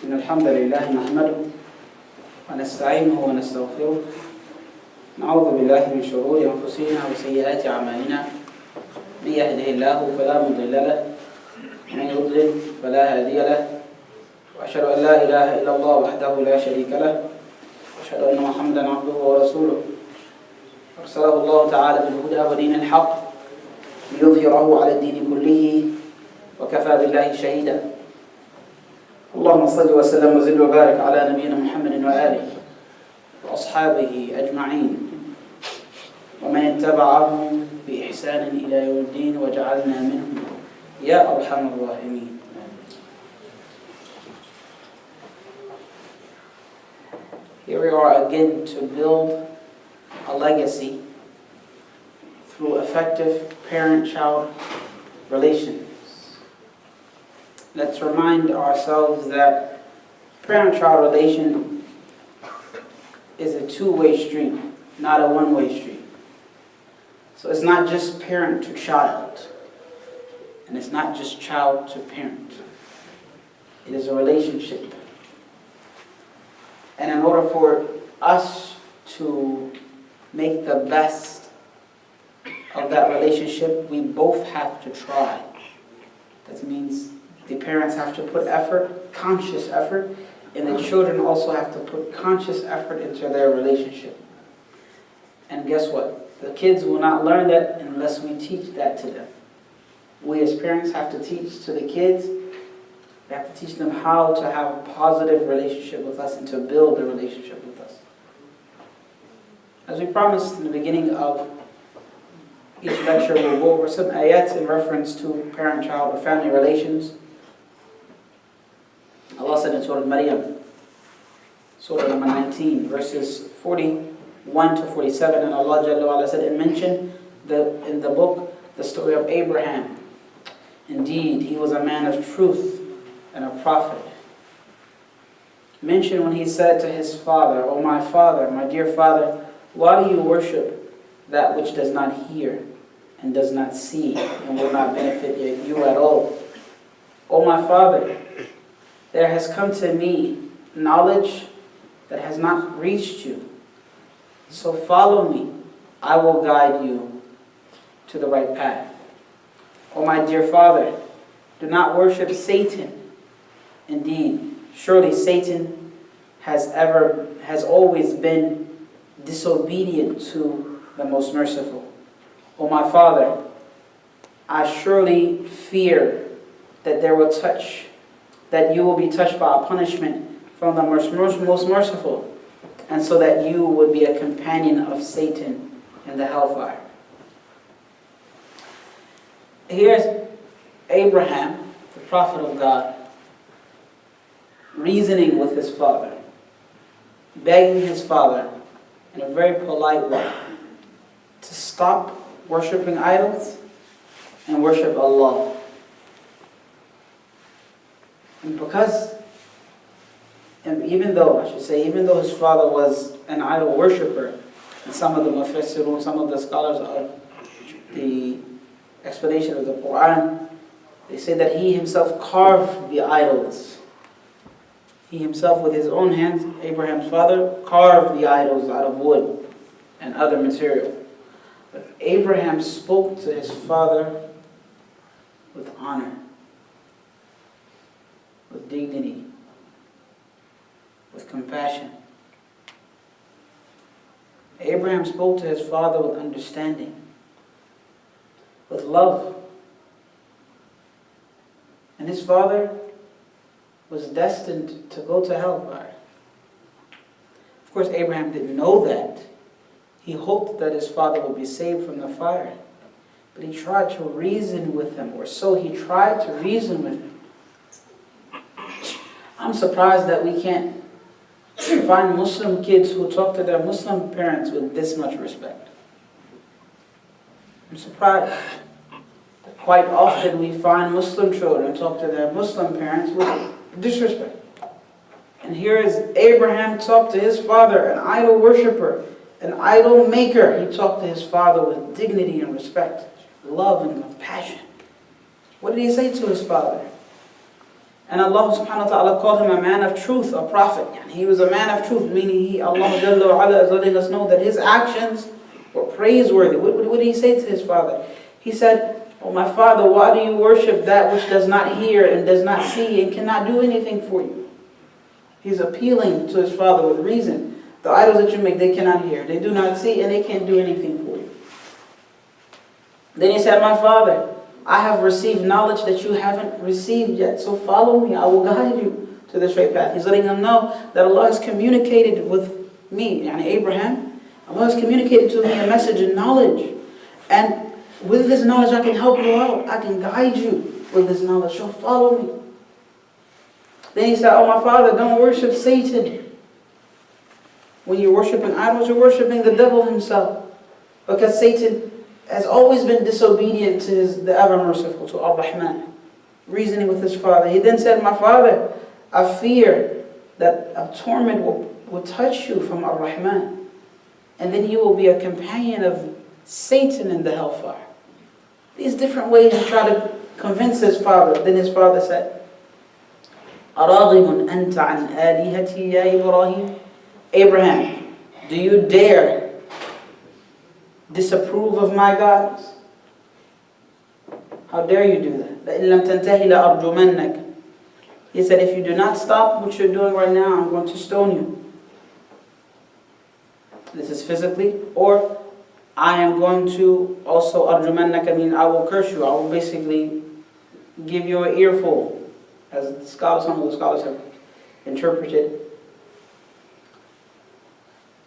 إن الحمد لله نحمده ونستعينه ونستغفره نعوذ بالله من شرور أنفسنا وسيئات أعمالنا من يهده الله فلا مضل له ومن يضلل فلا هادي له وأشهد أن لا إله إلا الله وحده لا شريك له وأشهد أن محمدا عبده ورسوله أرسله الله تعالى بالهدى ودين الحق ليظهره على الدين كله وكفى بالله شهيدا. اللهم صل وسلم وزد وبارك على نبينا محمد وآله وأصحابه أجمعين ومن اتبعهم بإحسان إلى يوم الدين وجعلنا منهم يا أرحم الراحمين. Here we are again to build a legacy through effective parent-child relations. Let's remind ourselves that parent-child relation is a two-way street, not a one-way street. So it's not just parent to child, and it's not just child to parent. It is a relationship. And in order for us to make the best of that relationship, we both have to try. That means the parents have to put effort, conscious effort, and the children also have to put conscious effort into their relationship. And guess what? The kids will not learn that unless we teach that to them. We as parents have to teach to the kids. We have to teach them how to have a positive relationship with us and to build a relationship with us. As we promised in the beginning of each lecture, we'll go over some ayats in reference to parent-child or family relations. Allah said in Surah Maryam, Surah number 19, verses 41 to 47, and Allah Jalla wa Ala said, and mentioned in the book the story of Abraham. Indeed, he was a man of truth and a prophet. Mention when he said to his father, "O my father, my dear father, why do you worship that which does not hear and does not see and will not benefit you at all? O my father, there has come to me knowledge that has not reached you. So follow me, I will guide you to the right path. O my dear father, do not worship Satan. Indeed, surely Satan has always been disobedient to the most merciful. O my father, I surely fear that that you will be touched by a punishment from the most merciful, and so that you would be a companion of Satan in the hellfire." Here's Abraham, the prophet of God, reasoning with his father, begging his father in a very polite way to stop worshiping idols and worship Allah. And even though his father was an idol worshipper, and some of the mufassirun, some of the scholars of the explanation of the Quran, they say that he himself carved the idols. He himself, with his own hands, Abraham's father, carved the idols out of wood and other material. But Abraham spoke to his father with honor, with dignity, with compassion. Abraham spoke to his father with understanding, with love. And his father was destined to go to hellfire. Of course, Abraham didn't know that. He hoped that his father would be saved from the fire. But he tried to reason with him, or so he tried to reason with him. I'm surprised that we can't find Muslim kids who talk to their Muslim parents with this much respect. I'm surprised that quite often we find Muslim children talk to their Muslim parents with disrespect. And here is Abraham talk to his father, an idol worshiper, an idol maker. He talked to his father with dignity and respect, love and compassion. What did he say to his father? And Allah subhanahu wa ta'ala called him a man of truth, a prophet. He was a man of truth, meaning Allah Jalla wa Ala is letting us know that his actions were praiseworthy. What did he say to his father? He said, "Oh my father, why do you worship that which does not hear and does not see and cannot do anything for you?" He's appealing to his father with reason. The idols that you make, they cannot hear, they do not see, and they can't do anything for you. Then he said, "My father, I have received knowledge that you haven't received yet, so follow me, I will guide you to the straight path." He's letting them know that Allah has communicated with me, yani Abraham. Allah has communicated to me a message and knowledge. And with this knowledge I can help you out. I can guide you with this knowledge, so follow me. Then he said, "Oh my father, don't worship Satan." When you're worshiping idols, you're worshiping the devil himself. Because Satan has always been disobedient to the ever-merciful, to Ar-Rahman. Reasoning with his father. He then said, "My father, I fear that a torment will touch you from Ar-Rahman. And then you will be a companion of Satan in the hellfire." These different ways he tried to convince his father. Then his father said, "أَرَاغِبٌ أَنْتَ عَنْ آلِهَتِي يَا إِبْرَاهِيمُ?" Abraham, do you dare disapprove of my gods? How dare you do that? لَإِن لَمْ تَنْتَهِ لَأَرْجُمَنَّكَ. He said, if you do not stop what you're doing right now, I'm going to stone you. This is physically, or I am going to also arjumannaka, I mean I will curse you. I will basically give you an earful, as some of the scholars have interpreted.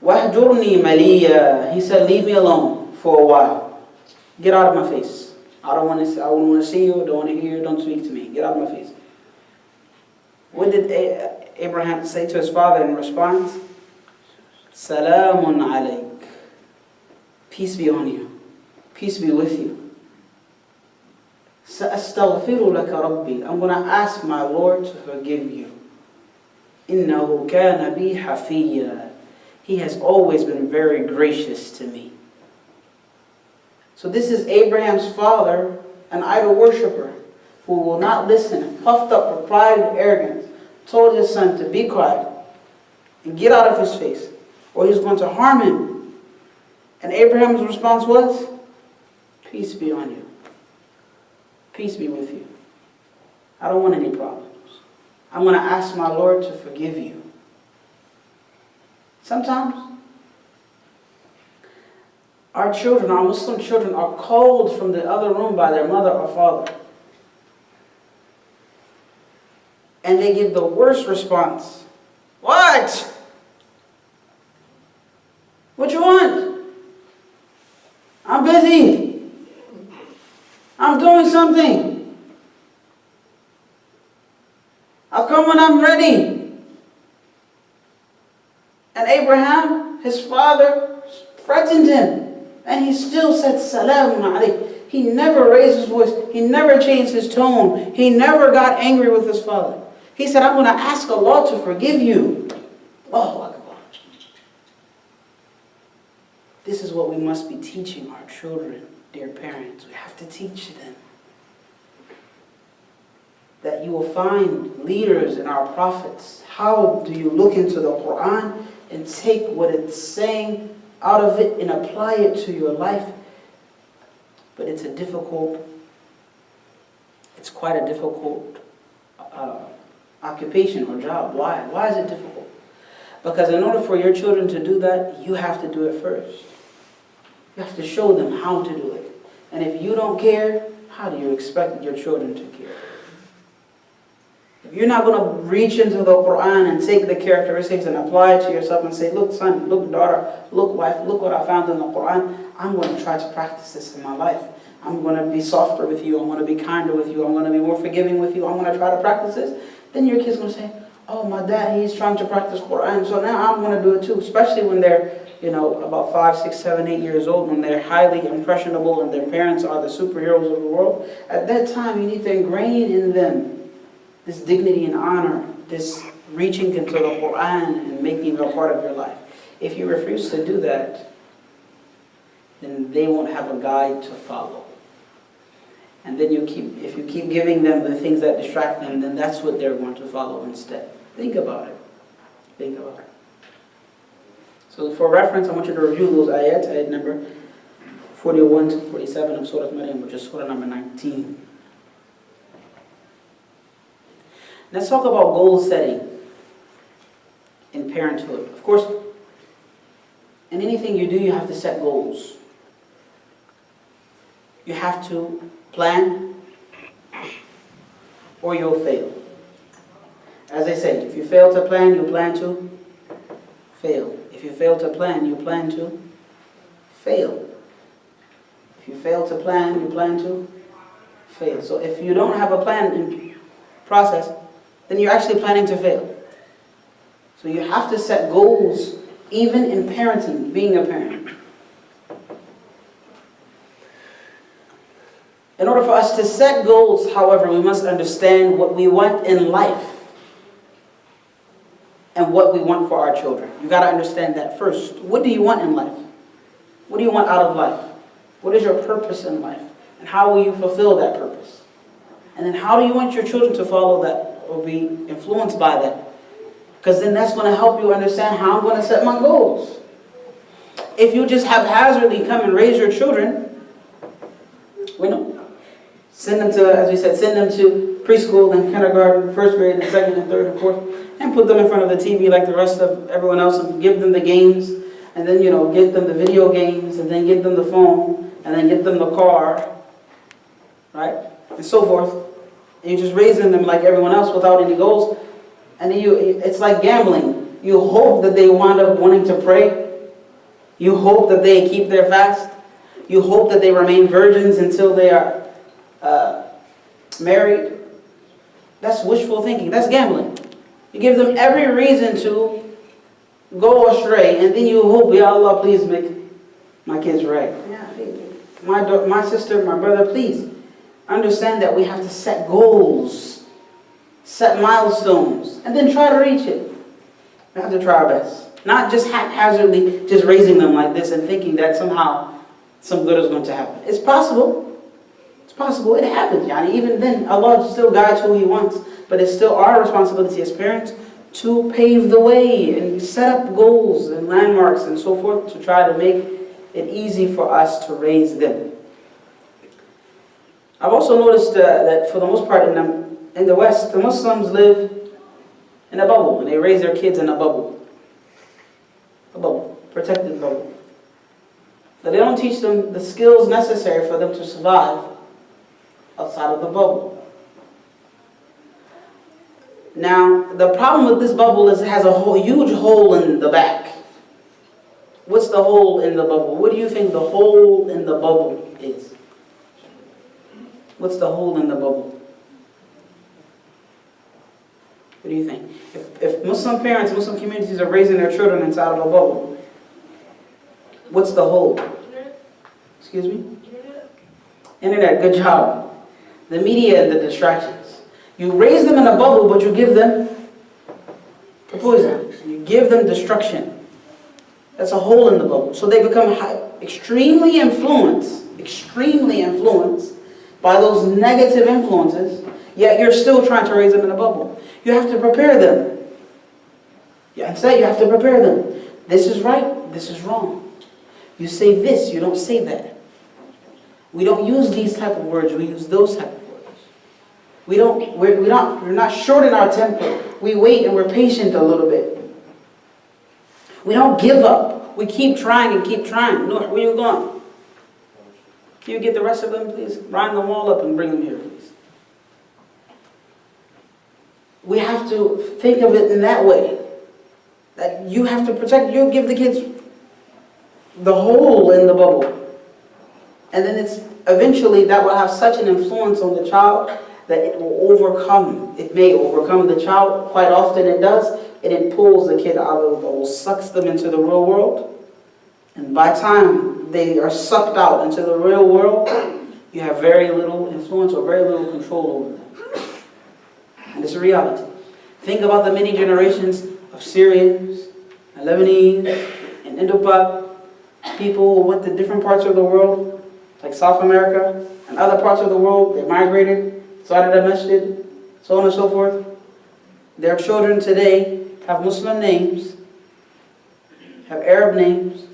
وَهْجُرْنِي مَلِيًّا. He said, leave me alone for a while. Get out of my face. I don't want to see you, don't want to hear you, don't speak to me. Get out of my face. What did Abraham say to his father in response? Salamun alayk. Peace be on you. Peace be with you. Sa'astaghfiru laka rabbi. I'm going to ask my Lord to forgive you. Innahu kana bi hafiyya. He has always been very gracious to me. So this is Abraham's father, an idol worshiper, who will not listen, puffed up with pride and arrogance, told his son to be quiet and get out of his face, or he's going to harm him. And Abraham's response was, peace be on you. Peace be with you. I don't want any problems. I'm going to ask my Lord to forgive you. Sometimes our children, our Muslim children, are called from the other room by their mother or father. And they give the worst response. What? What you want? I'm busy. I'm doing something. I'll come when I'm ready. And Abraham, his father, threatened him. And he still said, Salamun alayk. He never raised his voice. He never changed his tone. He never got angry with his father. He said, I'm going to ask Allah to forgive you. Allahu Akbar. This is what we must be teaching our children, dear parents. We have to teach them that you will find leaders in our prophets. How do you look into the Quran and take what it's saying out of it and apply it to your life? But it's quite a difficult occupation or job. Why? Why is it difficult? Because in order for your children to do that, you have to do it first. You have to show them how to do it. And if you don't care, how do you expect your children to care? If you're not going to reach into the Quran and take the characteristics and apply it to yourself and say, look son, look daughter, look wife, look what I found in the Quran, I'm going to try to practice this in my life. I'm going to be softer with you, I'm going to be kinder with you, I'm going to be more forgiving with you, I'm going to try to practice this. Then your kid's going to say, oh, my dad, he's trying to practice Quran, so now I'm going to do it too. Especially when they're, about 5, 6, 7, 8 years old, when they're highly impressionable and their parents are the superheroes of the world. At that time, you need to ingrain in them this dignity and honor, this reaching into the Quran and making it a part of your life. If you refuse to do that, then they won't have a guide to follow. And then if you keep giving them the things that distract them, then that's what they're going to follow instead. Think about it. Think about it. So for reference, I want you to review those ayat number 41 to 47 of Surah Maryam, which is Surah number 19. Let's talk about goal setting in parenthood. Of course, in anything you do, you have to set goals. You have to plan or you'll fail. As I said, if you fail to plan, you plan to fail. If you fail to plan, you plan to fail. If you fail to plan, you plan to fail. So if you don't have a plan in process, then you're actually planning to fail. So you have to set goals even in parenting, being a parent. In order for us to set goals, however, we must understand what we want in life and what we want for our children. You got to understand that first. What do you want in life? What do you want out of life? What is your purpose in life? And how will you fulfill that purpose? And then how do you want your children to follow that or be influenced by that? Because then that's going to help you understand how I'm going to set my goals. If you just haphazardly come and raise your children, send them to, as we said, send them to preschool and kindergarten, first grade, and second and third and fourth, and put them in front of the TV like the rest of everyone else and give them the games, and then, get them the video games, and then give them the phone, and then get them the car, right? And so forth. And you're just raising them like everyone else without any goals. And then it's like gambling. You hope that they wind up wanting to pray. You hope that they keep their fast. You hope that they remain virgins until they are married. That's wishful thinking. That's gambling. You give them every reason to go astray, and then you hope, Ya Allah, please make my kids right. Yeah, my sister, my brother, please understand that we have to set goals, set milestones, and then try to reach it. We have to try our best. Not just haphazardly just raising them like this and thinking that somehow some good is going to happen. It's possible. It's possible. It happens. Even then, Allah still guides who He wants. But it's still our responsibility as parents to pave the way and set up goals and landmarks and so forth to try to make it easy for us to raise them. I've also noticed that for the most part in the West, the Muslims live in a bubble, and they raise their kids in a bubble. A bubble, protected bubble. But they don't teach them the skills necessary for them to survive outside of the bubble. Now, the problem with this bubble is it has a huge hole in the back. What's the hole in the bubble? What do you think the hole in the bubble is? What's the hole in the bubble? What do you think? If Muslim parents, Muslim communities are raising their children inside of a bubble, what's the hole? Excuse me? Internet, good job. The media and the distractions. You raise them in a bubble, but you give them poison. You give them destruction. That's a hole in the bubble. So they become extremely influenced by those negative influences, yet you're still trying to raise them in a bubble. You have to prepare them. Instead, you have to prepare them. This is right, this is wrong. You say this, you don't say that. We don't use these type of words, we use those type of words. We're not short in our temper. We wait and we're patient a little bit. We don't give up. We keep trying and keep trying. Noor, where you going? Can you get the rest of them, please? Grind them all up and bring them here, please. We have to think of it in that way. That you have to protect, you give the kids the hole in the bubble. And then eventually that will have such an influence on the child that it will overcome. It may overcome the child. Quite often it does. And it pulls the kid out of the bubble, sucks them into the real world. And by the time they are sucked out into the real world, you have very little influence or very little control over them. And it's a reality. Think about the many generations of Syrians, and Lebanese, and Indo-Pak, people who went to different parts of the world, like South America, and other parts of the world, they migrated, started a masjid, so on and so forth. Their children today have Muslim names, have Arab names,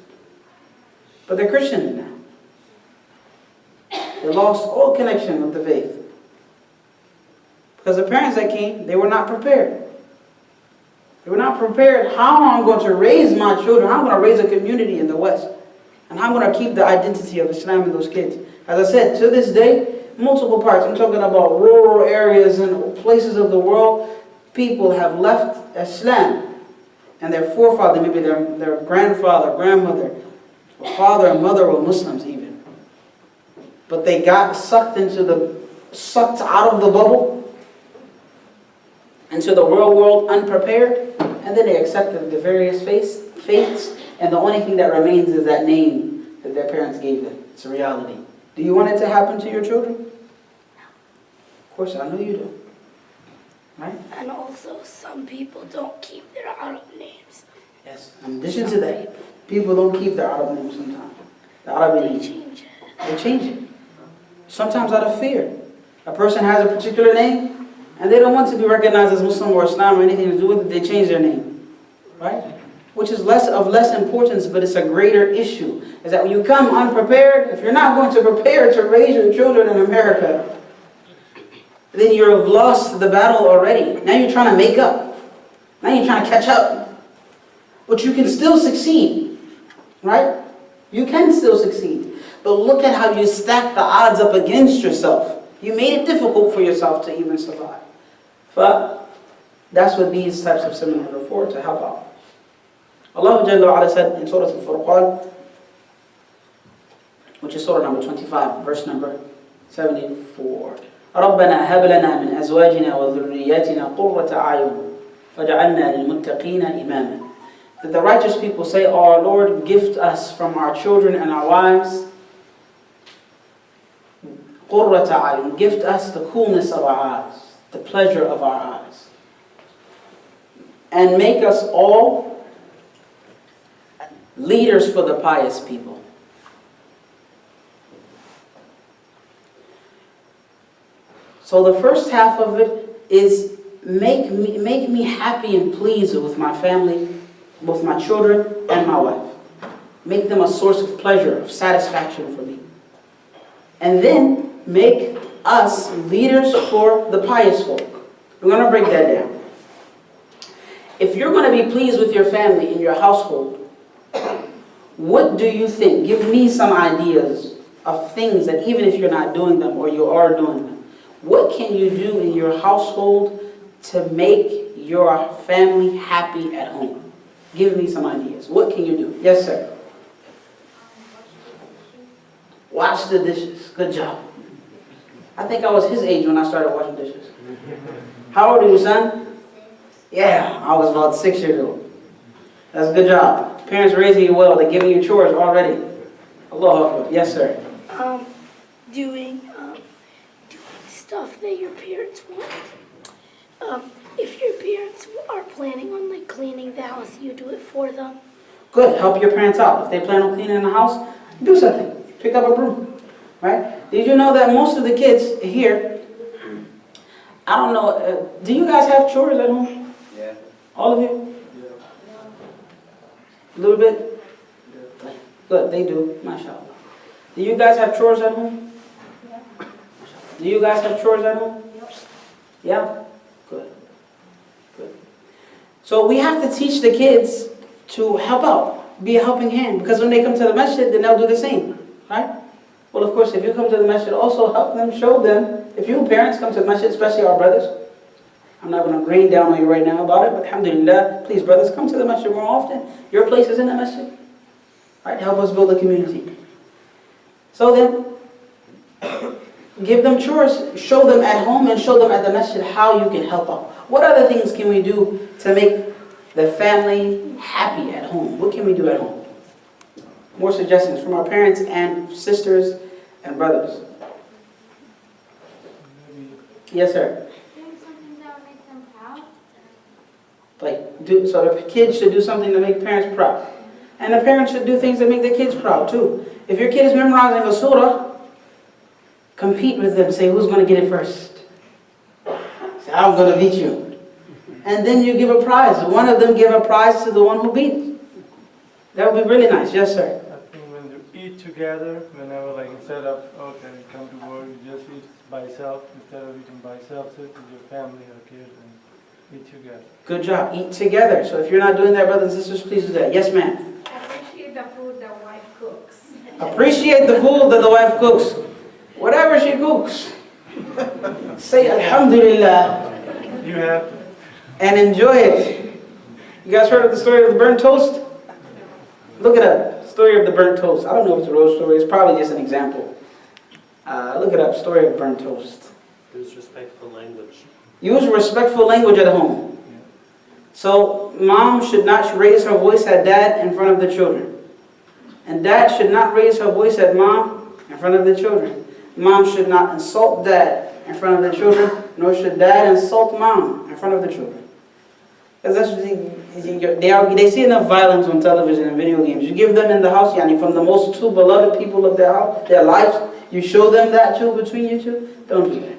but they're Christians now. They lost all connection with the faith. Because the parents that came, they were not prepared. They were not prepared how I'm going to raise my children, how I'm going to raise a community in the West, and how I'm going to keep the identity of Islam in those kids. As I said, to this day, multiple parts, I'm talking about rural areas and places of the world, people have left Islam, and their forefather, maybe their grandfather, grandmother, or father and mother were Muslims even. But they got sucked out of the bubble, into the real world unprepared, and then they accepted the various faiths, and the only thing that remains is that name that their parents gave them. It's a reality. Do you want it to happen to your children? Of course, I know you do. Right? And also, some people don't keep their Arab names. Yes. In addition to that, people don't keep their Arab names sometimes. The Arabic They names. change it. They change it. Sometimes out of fear. A person has a particular name, and they don't want to be recognized as Muslim or Islam or anything to do with it, they change their name. Right? Which is less importance, but it's a greater issue. Is that when you come unprepared, if you're not going to prepare to raise your children in America, then you've lost the battle already. Now you're trying to make up. Now you're trying to catch up. But you can still succeed. Right? You can still succeed. But look at how you stack the odds up against yourself. You made it difficult for yourself to even survive. But that's what these types of seminars are for, to help out. Allah Jalla wa Ala said in Surah Al-Furqan, which is Surah number 25, verse number 74. رَبَّنَا هَبْ لَنَا مِنْ أَزْوَاجِنَا وَذُرِّيَّاتِنَا قُرَّةَ أَعْيُنٍ وَجَعَلْنَا لِلْمُتَّقِينَ إِمَامًا. That the righteous people say, "Oh, our Lord, gift us from our children and our wives قُرَّةَ أَعْيُنٍ, gift us the coolness of our eyes, the pleasure of our eyes, and make us all leaders for the pious people." So the first half of it is make me happy and pleased with my family, with my children and my wife. Make them a source of pleasure, of satisfaction for me. And then make us leaders for the pious folk. We're going to break that down. If you're going to be pleased with your family in your household, what do you think? Give me some ideas of things that even if you're not doing them or you are doing them, what can you do in your household to make your family happy at home? Give me some ideas. What can you do? Yes, sir. Wash the dishes. Good job. I think I was his age when I started washing dishes. How old are you, son? Yeah, I was about 6 years old. That's a good job. Parents raising you well. They're giving you chores already. Allahu Akbar. Yes, sir. Doing stuff that your parents want. If your parents are planning on like cleaning the house, you do it for them. Good. Help your parents out. If they plan on cleaning the house, do something. Pick up a broom. Right? Did you know that most of the kids here, I don't know, do you guys have chores at home? Yeah. All of you? A little bit? Yeah. Good, they do. MashaAllah. Do you guys have chores at home? Yeah. Do you guys have chores at home? Yeah? Good. Good. So we have to teach the kids to help out, be a helping hand, because when they come to the masjid, then they'll do the same. Right? Well, of course, if you come to the masjid, also help them, show them. If you parents come to the masjid, especially our brothers, I'm not going to rain down on you right now about it, but alhamdulillah, please brothers, come to the masjid more often. Your place is in the masjid. Right? Help us build a community. So then, give them chores, show them at home and show them at the masjid how you can help out. What other things can we do to make the family happy at home? What can we do at home? More suggestions from our parents and sisters and brothers. Yes, sir. Doing something that would make them proud. So the kids should do something to make parents proud. And the parents should do things that make their kids proud too. If your kid is memorizing a surah, Compete with them. Say, who's going to get it first? Say, I'm going to beat you. And then you give a prize. One of them give a prize to the one who beat. That would be really nice. Yes, sir. I think when you eat together, whenever like instead of, okay, you come to work, you just eat by yourself, instead of eating by yourself, sit with your family or kids and eat together. Good job. Eat together. So if you're not doing that, brothers and sisters, please do that. Yes, ma'am. Appreciate the food the wife cooks. Appreciate the food that the wife cooks. Whatever she cooks. Say Alhamdulillah You have to. and enjoy it. You guys heard of the story of the burnt toast? Look it up. Story of the burnt toast. I don't know if it's a real story. It's probably just an example. Look it up. Story of burnt toast. Use respectful language. Use respectful language at home. So mom should not raise her voice at dad in front of the children. And dad should not raise her voice at mom in front of the children. Mom should not insult dad in front of the children, nor should dad insult mom in front of the children. Because that's what they see enough violence on television and video games. You give them in the house, yani from the most two beloved people of their house, their lives, you show them that too between you two. Don't do that.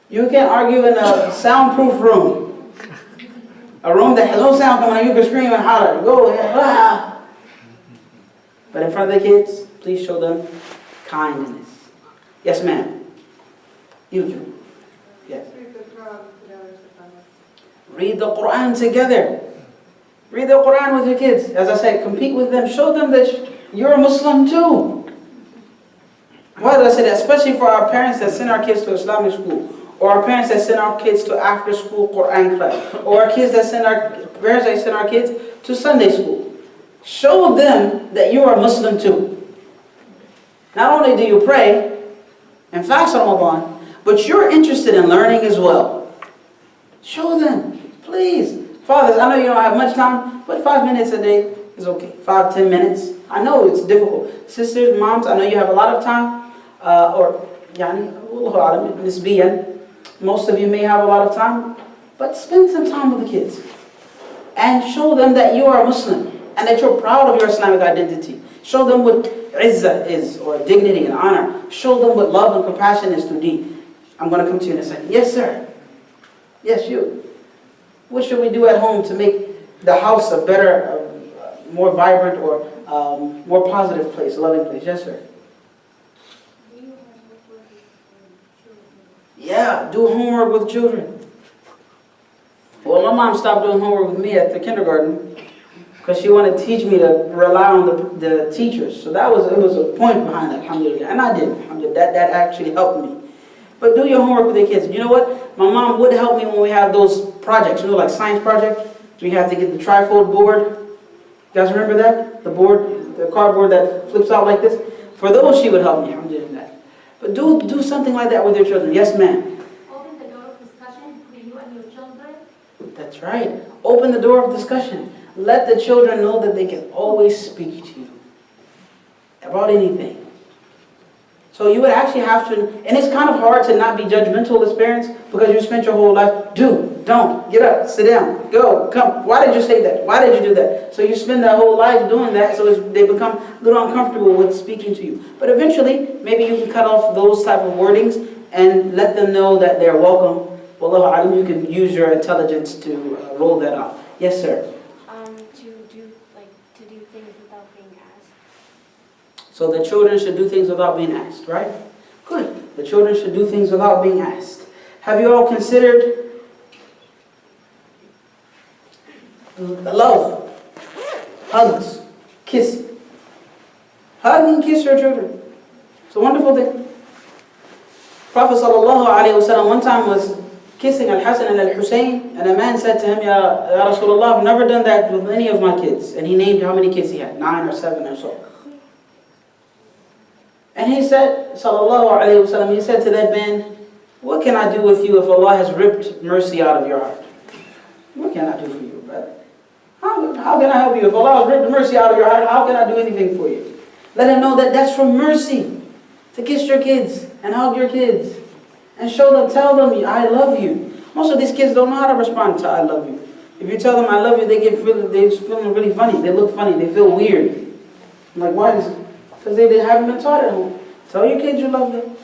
You can argue in a soundproof room. A room that has no sound coming out, you can scream and holler. Go ahead. Ah. But in front of the kids, please show them kindness. Yes, ma'am. You do. Yes. Read the Quran together. Read the Quran with your kids. As I said, compete with them. Show them that you're a Muslim too. Why do I say that? Especially for our parents that send our kids to Islamic school. Or our parents that send our kids to after school Quran class. Or our kids that send our parents that send our kids to Sunday school. Show them that you are a Muslim too. Not only do you pray and fast on Ramadan, but you're interested in learning as well. Show them, please. Fathers, I know you don't have much time, but 5 minutes a day is okay. 5-10 minutes. I know it's difficult. Sisters, moms, I know you have a lot of time. Most of you may have a lot of time, but spend some time with the kids. And show them that you are a Muslim and that you're proud of your Islamic identity. Show them what izzah is, or dignity and honor. Show them what love and compassion is to deen. I'm going to come to you in a second. Yes, sir. Yes, you. What should we do at home to make the house a better, more vibrant, or more positive place, a loving place? Yes, sir. Yeah, do homework with children. Well, my mom stopped doing homework with me at the kindergarten because she wanted to teach me to rely on the teachers. So it was a point behind that, alhamdulillah. And I did. That actually helped me. But do your homework with your kids. You know what? My mom would help me when we have those projects, like science project. We have to get the trifold board. You guys remember that? The board, the cardboard that flips out like this? For those, she would help me. I'm doing that. But do something like that with your children. Yes, ma'am. Open the door of discussion between you and your children. That's right. Open the door of discussion. Let the children know that they can always speak to you about anything. So you would actually have to, and it's kind of hard to not be judgmental as parents because you spent your whole life, don't, get up, sit down, go, come. Why did you say that? Why did you do that? So you spend that whole life doing that, so they become a little uncomfortable with speaking to you. But eventually, maybe you can cut off those type of wordings and let them know that they're welcome. Wallahu alam, you can use your intelligence to roll that out. Yes, sir. To do things without being asked. So the children should do things without being asked, right? Good. The children should do things without being asked. Have you all considered love, hugs, kiss? Hug and kiss your children. It's a wonderful thing. Prophet ﷺ one time was kissing Al-Hasan and Al-Hussein, and a man said to him, Ya Rasulullah, I've never done that with any of my kids. And he named how many kids he had, 9 or 7 or so. And he said, ﷺ, he said to that man, what can I do with you if Allah has ripped mercy out of your heart? What can I do for you, brother? How can I help you? If Allah has ripped mercy out of your heart, how can I do anything for you? Let him know that that's from mercy. To kiss your kids and hug your kids. And show them, tell them, I love you. Most of these kids don't know how to respond to I love you. If you tell them I love you, they're feeling really funny. They look funny. They feel weird. I'm like, why is it? Because they haven't been taught at home. Tell your kids you love them.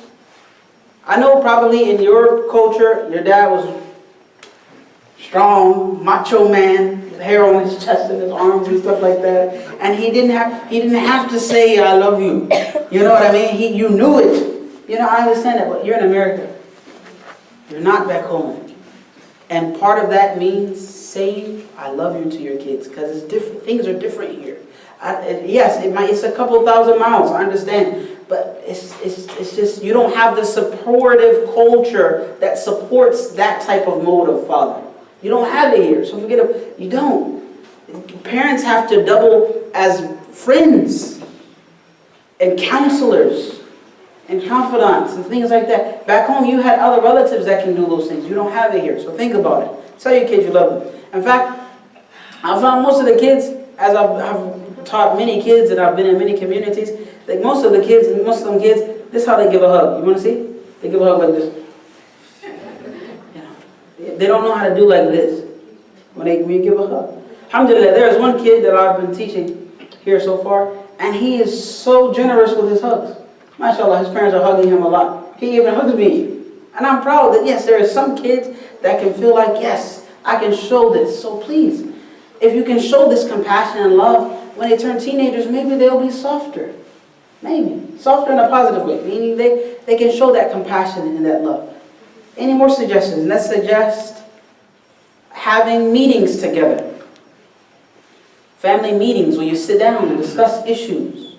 I know probably in your culture, your dad was strong, macho man, with hair on his chest and his arms and stuff like that. And he didn't have to say, I love you. You know what I mean? You knew it. You know, I understand that, but you're in America. You're not back home. And part of that means saying, I love you to your kids, because it's different. Things are different here. Yes, it's a couple thousand miles, I understand. But it's just, you don't have the supportive culture that supports that type of mode of father. You don't have it here, so forget it. You don't. Parents have to double as friends and counselors and confidants and things like that. Back home, you had other relatives that can do those things. You don't have it here, so think about it. Tell your kids you love them. In fact, I found most of the kids, as I've taught many kids and I've been in many communities, like most of them kids, this is how they give a hug. You want to see? They give a hug like this. You know, they don't know how to do like this when you give a hug. Alhamdulillah, there is one kid that I've been teaching here so far, and he is so generous with his hugs. MashaAllah, his parents are hugging him a lot. He even hugs me. And I'm proud that, yes, there are some kids that can feel like, yes, I can show this. So please, if you can show this compassion and love, when they turn teenagers, maybe they'll be softer. Maybe. Softer in a positive way. Meaning they can show that compassion and that love. Any more suggestions? Let's suggest having meetings together. Family meetings where you sit down and discuss issues.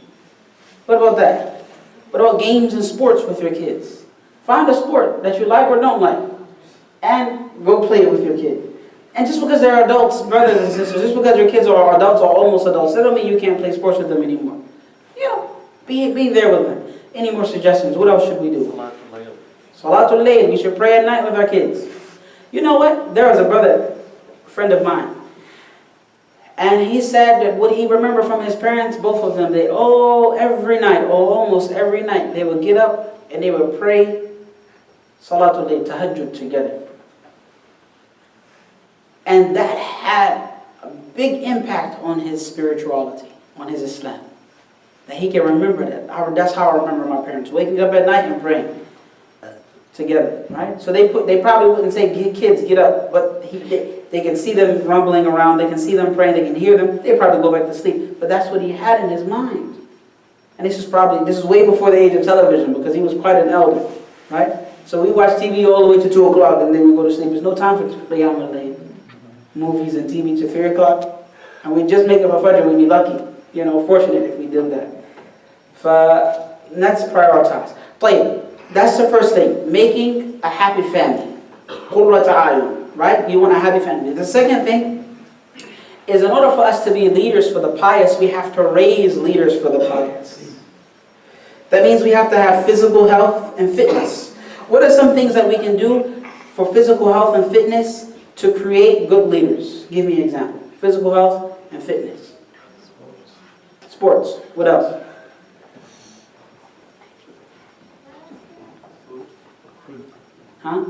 What about that? What about games and sports with your kids? Find a sport that you like or don't like, and go play it with your kid. And just because they're adults, brothers and sisters, just because your kids are adults or almost adults, that don't mean you can't play sports with them anymore. You know, be there with them. Any more suggestions? What else should we do? Salatul Layl. We should pray at night with our kids. You know what? There was a brother, a friend of mine, and he said that what he remembered from his parents, both of them, every night, or almost every night, they would get up and they would pray Salatul Layl, Tahajjud together. And that had a big impact on his spirituality, on his Islam. That he can remember that. That's how I remember my parents, waking up at night and praying together, right? So they probably wouldn't say, kids, get up, but they can see them rumbling around, they can see them praying, they can hear them, they probably go back to sleep. But that's what he had in his mind. And this is way before the age of television, because he was quite an elder, right? So we watch TV all the way to 2 o'clock and then we go to sleep. There's no time for Qiyam al-Layl, movies and TV to 3 o'clock. And we just make up a Fajr, we'd be lucky, fortunate if we did that. Let's prioritize. Play. That's the first thing. Making a happy family. Qurrat a'yun, right? You want a happy family. The second thing is, in order for us to be leaders for the pious, we have to raise leaders for the pious. That means we have to have physical health and fitness. What are some things that we can do for physical health and fitness to create good leaders? Give me an example. Physical health and fitness. Sports. What else? Huh?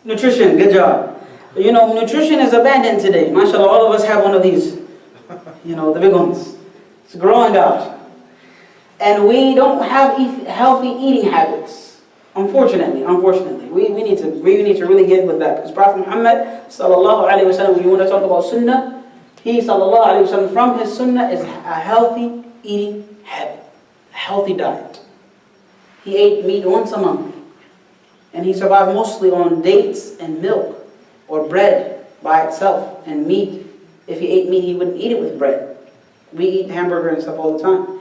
Nutrition. Good job. Nutrition is abandoned today. MashaAllah, all of us have one of these. The big ones. It's growing out. And we don't have healthy eating habits. Unfortunately. We need to really get with that. Because Prophet Muhammad, sallallahu alayhi wa sallam, when you want to talk about sunnah, he, sallallahu alayhi wa sallam, from his sunnah is a healthy eating habit. A healthy diet. He ate meat once a month. And he survived mostly on dates and milk or bread by itself and meat. If he ate meat, he wouldn't eat it with bread. We eat hamburger and stuff all the time.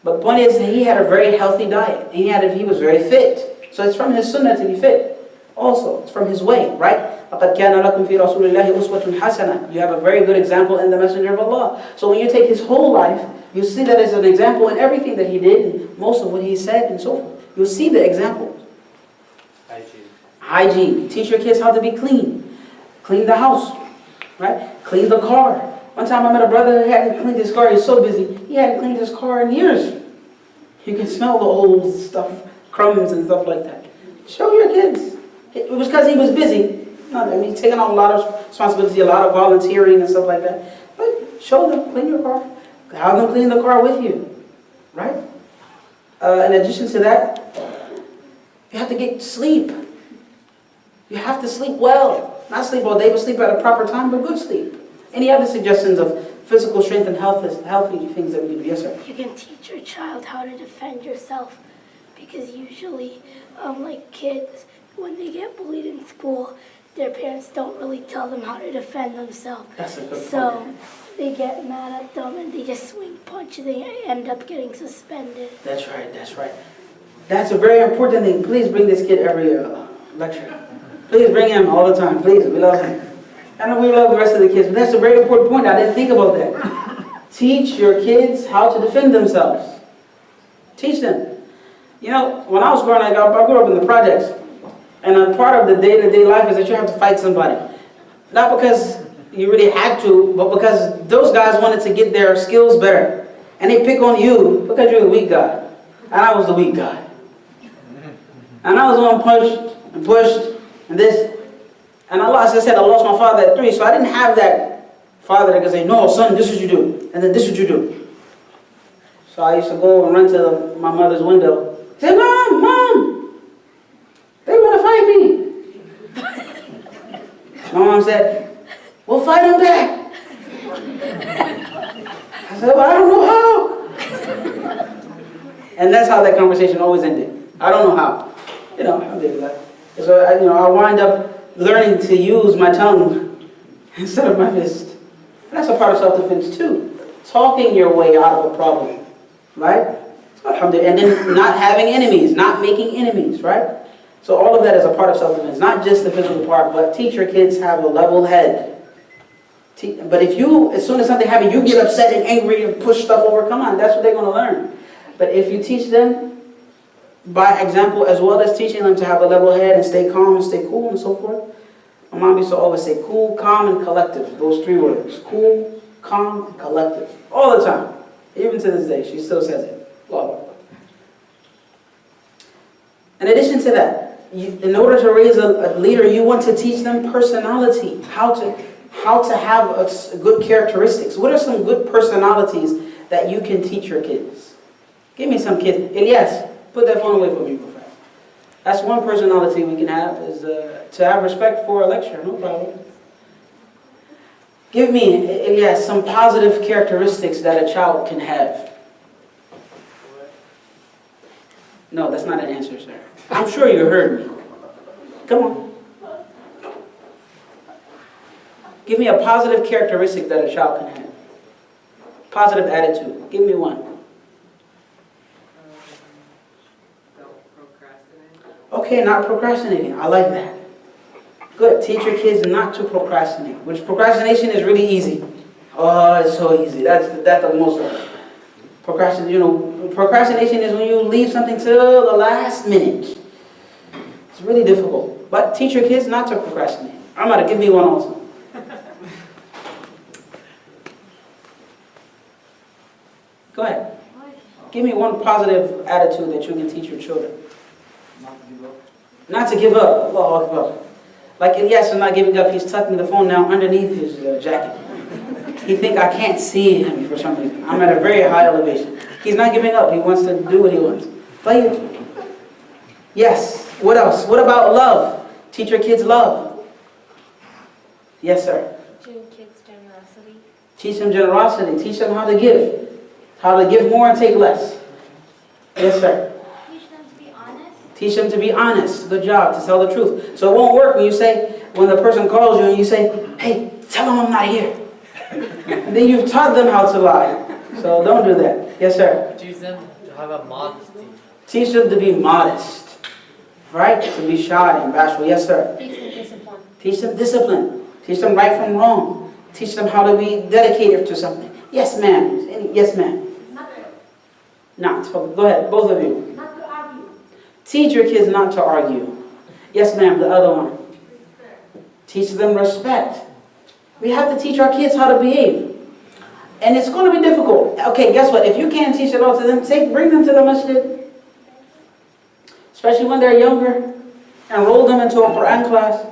But the point is, he had a very healthy diet. And he was very fit. So it's from his sunnah to be fit. Also, it's from his way, right? لَقَدْ كَانَ لَكُمْ فِي رَسُولِ اللَّهِ أُسْوَةٌ حَسَنَةٌ. You have a very good example in the Messenger of Allah. So when you take his whole life, you see that as an example in everything that he did, and most of what he said and so forth. You'll see the example. Hygiene. Teach your kids how to be clean. Clean the house, right? Clean the car. One time I met a brother who hadn't cleaned his car. He was so busy. He hadn't cleaned his car in years. You can smell the old stuff, crumbs and stuff like that. Show your kids. It was because he was busy. He's taking on a lot of responsibility, a lot of volunteering and stuff like that. But show them, clean your car. Have them clean the car with you, right? In addition to that, you have to get sleep. You have to sleep well. Not sleep all day, but sleep at a proper time, but good sleep. Any other suggestions of physical strength and healthy things that we can do? Yes, sir. You can teach your child how to defend yourself, because usually, like kids, when they get bullied in school, their parents don't really tell them how to defend themselves. That's a good point. So they get mad at them and they just swing punch and they end up getting suspended. That's right, that's right. That's a very important thing. Please bring this kid every lecture. Please bring him all the time, please. We love him. I know we love the rest of the kids, but that's a very important point. I didn't think about that. Teach your kids how to defend themselves. Teach them. You know, when I was growing up, I grew up in the projects. And a part of the day-to-day life is that you have to fight somebody. Not because you really had to, but because those guys wanted to get their skills better. And they pick on you because you're the weak guy. And I was the weak guy. And I was the one pushed, and this. And Allah, as I said, I lost my father at 3, so I didn't have that father that could say, no, son, this is what you do, and then this is what you do. So I used to go and run to my mother's window. Say, Mom, they want to fight me. My mom said, well, fight them back. I said, well, I don't know how. And that's how that conversation always ended. I don't know how. You know, I did that. So I wind up learning to use my tongue instead of my fist. And that's a part of self-defense too. Talking your way out of a problem, right? And then not having enemies, not making enemies, right? So all of that is a part of self-defense, not just the physical part, but teach your kids have a level head. But if you, as soon as something happens, you get upset and angry and push stuff over, come on, that's what they're going to learn. But if you teach them by example, as well as teaching them to have a level head and stay calm and stay cool and so forth. My mom used to always say cool, calm, and collective. Those 3 words. Cool, calm, and collective. All the time. Even to this day, she still says it. Love her. In addition to that, in order to raise a leader, you want to teach them personality. How to have good characteristics. What are some good personalities that you can teach your kids? Give me some kids. Elias. Put that phone away from me, real fast. That's one personality we can have, is to have respect for a lecturer. No problem. Give me, Elias, some positive characteristics that a child can have. No, that's not an answer, sir. I'm sure you heard me. Come on. Give me a positive characteristic that a child can have. Positive attitude. Give me one. Okay, not procrastinating. I like that. Good. Teach your kids not to procrastinate. Which procrastination is really easy. Oh, it's so easy. That's the most of it. Procrastination is when you leave something till the last minute. It's really difficult. But teach your kids not to procrastinate. I'm going to give me one also. Go ahead. Give me one positive attitude that you can teach your children. Not to give up. Allahu Akbar. Like Ilyas is not giving up. He's tucking the phone now underneath his jacket. He think I can't see him for some reason. I'm at a very high elevation. He's not giving up. He wants to do what he wants. Play it. Yes. What else? What about love? Teach your kids love. Yes, sir. Teaching kids generosity. Teach them generosity. Teach them how to give. How to give more and take less. Yes, sir. Teach them to be honest. Good job, to tell the truth. So it won't work when the person calls you and you say, hey, tell them I'm not here. And then you've taught them how to lie. So don't do that. Yes, sir. Teach them to have a modesty. Teach them to be modest. Right? To be shy and bashful. Yes, sir. Teach them discipline. Teach them discipline. Teach them right from wrong. Teach them how to be dedicated to something. Yes, ma'am. Yes, ma'am. Not. Go ahead, both of you. Not to argue. Teach your kids not to argue. Yes, ma'am, the other one. Teach them respect. We have to teach our kids how to behave. And it's going to be difficult. Okay, guess what? If you can't teach it all to them, bring them to the masjid. Especially when they're younger. Enroll them into a Quran class.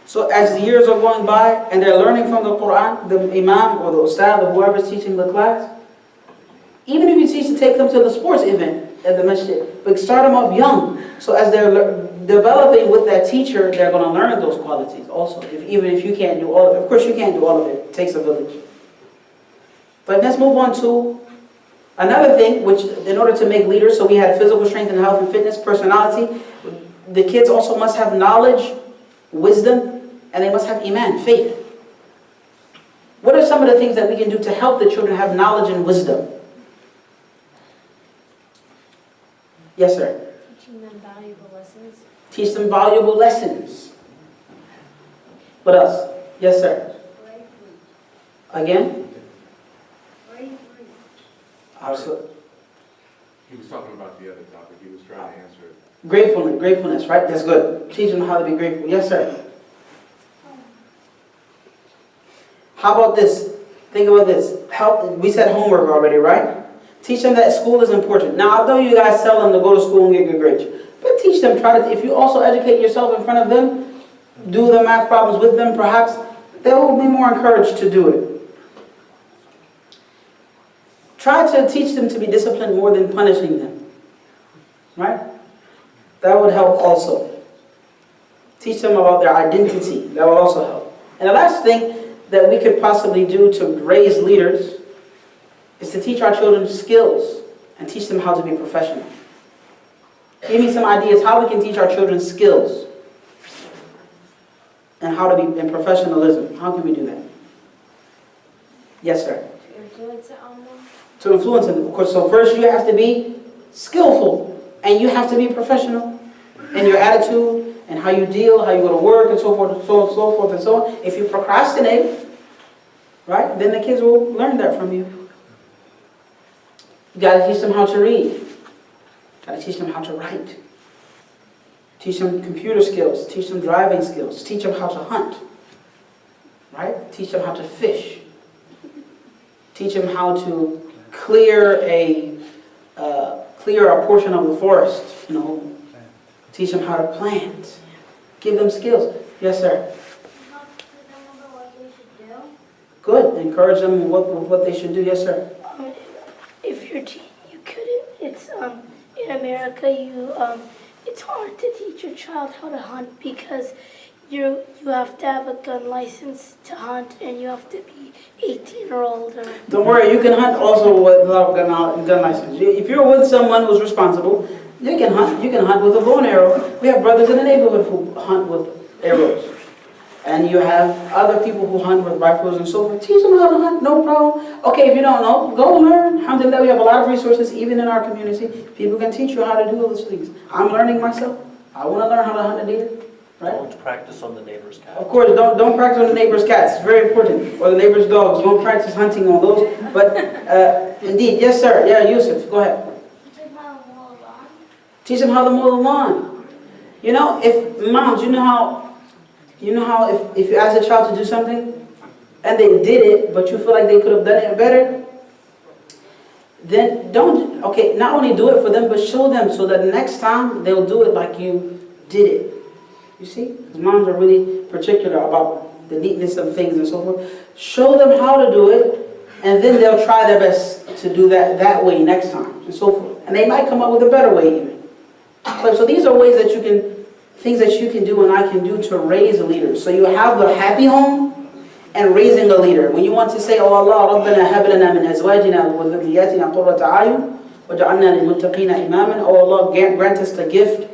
So as the years are going by and they're learning from the Quran, the imam or the ustad or whoever's teaching the class, even if you take them to the sports event, at the masjid. But start them off young. So as they're developing with that teacher, they're going to learn those qualities also. Even if you can't do all of it. Of course you can't do all of it. It takes a village. But let's move on to another thing, which in order to make leaders, so we had physical strength and health and fitness, personality. The kids also must have knowledge, wisdom, and they must have iman, faith. What are some of the things that we can do to help the children have knowledge and wisdom? Yes, sir. Teaching them valuable lessons. Teach them valuable lessons. What else? Yes, sir. Again? Absolutely. He was talking about the other topic. He was trying to answer it. Gratefulness, right? That's good. Teach them how to be grateful. Yes, sir. How about this? Think about this. We said homework already, right? Teach them that school is important. Now, I know you guys tell them to go to school and get good grades, but teach them. If you also educate yourself in front of them, do the math problems with them, perhaps they will be more encouraged to do it. Try to teach them to be disciplined more than punishing them. Right? That would help also. Teach them about their identity. That will also help. And the last thing that we could possibly do to raise leaders is to teach our children skills and teach them how to be professional. Give me some ideas how we can teach our children skills and how to be in professionalism. How can we do that? Yes, sir. To influence it on them. To influence them, of course. So first you have to be skillful and you have to be professional in your attitude and how you deal, how you go to work and so forth and so on and so forth and so on. If you procrastinate, right, then the kids will learn that from you. You got to teach them how to read. Got to teach them how to write. Teach them computer skills. Teach them driving skills. Teach them how to hunt. Right? Teach them how to fish. Teach them how to clear a portion of the forest. Teach them how to plant. Give them skills. Yes, sir. Good. Encourage them with what they should do. Yes, sir. If you're teen, you couldn't. It's in America. It's hard to teach your child how to hunt because you have to have a gun license to hunt, and you have to be 18 or older. Don't worry, you can hunt also without gun license. If you're with someone who's responsible, you can hunt. You can hunt with a bow and arrow. We have brothers in the neighborhood who hunt with arrows. And you have other people who hunt with rifles and so forth. Teach them how to hunt, no problem. Okay, if you don't know, go learn. Alhamdulillah, we have a lot of resources, even in our community. People can teach you how to do those things. I'm learning myself. I want to learn how to hunt a deer. Right? Don't practice on the neighbor's cat. Of course, don't practice on the neighbor's cats. It's very important. Or the neighbor's dogs. Don't practice hunting on those. But indeed, yes, sir. Yeah, Yusuf, go ahead. Teach them how to mow the lawn. If moms, you know how if you ask a child to do something and they did it, but you feel like they could have done it better, then not only do it for them, but show them so that next time they'll do it like you did it. You see? Because moms are really particular about the neatness of things and so forth. Show them how to do it, and then they'll try their best to do that way next time and so forth. And they might come up with a better way even. So these are ways that things that you can do and I can do to raise leaders. So you have the happy home and raising a leader. When you want to say, oh Allah, Rabbana hab lana min azwajina wa dhurriyyatina qurrata a'yun waj'alna lil muttaqina imaman. Oh Allah, grant us the gift